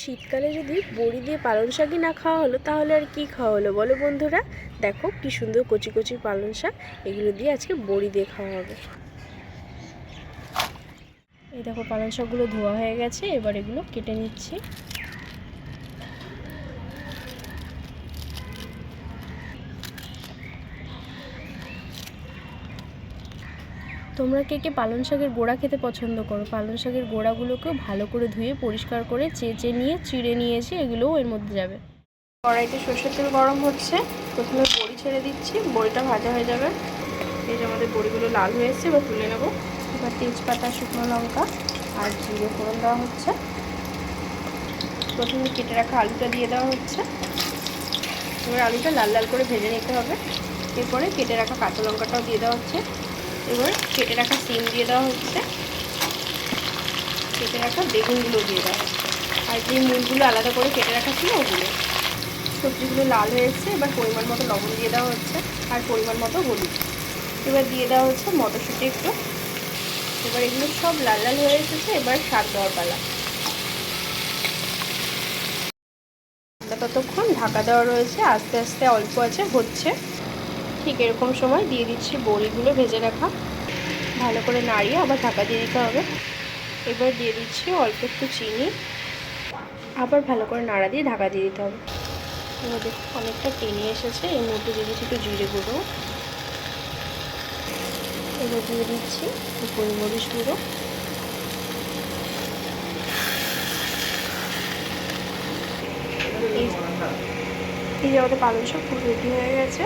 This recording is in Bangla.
শীতকালে যদি বড়ি দিয়ে পালং শাকই না খাওয়া হলো তাহলে আর কি খাওয়া হলো বলো বন্ধুরা। দেখো কি সুন্দর কচি কচি পালং শাক, এগুলো দিয়ে আজকে বড়ি দিয়ে খাওয়া হবে। এই দেখো পালং শাকগুলো ধোয়া হয়ে গেছে, এবার এগুলো কেটে নিচ্ছি। তোমরা কে কে পালং শাকের গোড়া খেতে পছন্দ করো? পালং শাকের গোড়াগুলোকেও ভালো করে ধুয়ে পরিষ্কার করে চেঁচে নিয়ে চিড়ে নিয়েছি, এগুলোও এর মধ্যে যাবে। কড়াইতে সরষের তেল গরম হচ্ছে, প্রথমে বড়ি ছেড়ে দিচ্ছি, বড়িটা ভাজা হয়ে যাবে। এই যে আমাদের বড়িগুলো লাল হয়ে এসছে, এবার তুলে নেবো। এবার তেজপাতা, শুকনো লঙ্কা আর জিরে ফোড়ন দেওয়া হচ্ছে। প্রথমে কেটে রাখা আলুটা দিয়ে দেওয়া হচ্ছে। এবার আলুটা লাল লাল করে ভেজে নিতে হবে। এরপরে কেটে রাখা কাঁচা লঙ্কাটাও দিয়ে দেওয়া হচ্ছে। এবার কেটে রাখা সিম দিয়ে দেওয়া হচ্ছে, কেটে রাখা বেগুনগুলো দিয়ে দেওয়া হচ্ছে, আর যে মুলগুলো আলাদা করে কেটে রাখা ছিল ওগুলো। সবজিগুলো লাল হয়ে এসছে, এবার পরিমাণ মতো লবণ দিয়ে দেওয়া হচ্ছে আর পরিমাণ মতো হলুদ। এবার দিয়ে দেওয়া হচ্ছে মটরশুঁটি একটু। এবার এগুলো সব লাল লাল হয়ে এসেছে, এবার শাক দেওয়ার পালা। ততক্ষণ ঢাকা দেওয়া রয়েছে, আস্তে আস্তে অল্প আছে হচ্ছে। ঠিক এরকম সময় দিয়ে দিচ্ছি বড়িগুলো ভেজে রাখা, ভালো করে নাড়িয়ে আবার ঢাকা দিয়ে দিতে হবে। এবার দিয়ে দিচ্ছি অল্প একটু চিনি, আবার ভালো করে নাড়া দিয়ে ঢাকা দিয়ে দিতে হবে। এবার দেখো অনেকটা টেনে এসেছে, এর মধ্যে দিয়ে দিচ্ছি একটু জিরে গুঁড়ো। এবার দিয়ে দিচ্ছি গোলমরিচ গুঁড়ো। এই যে আমাদের পালং শাক পুরো রেডি হয়ে গেছে।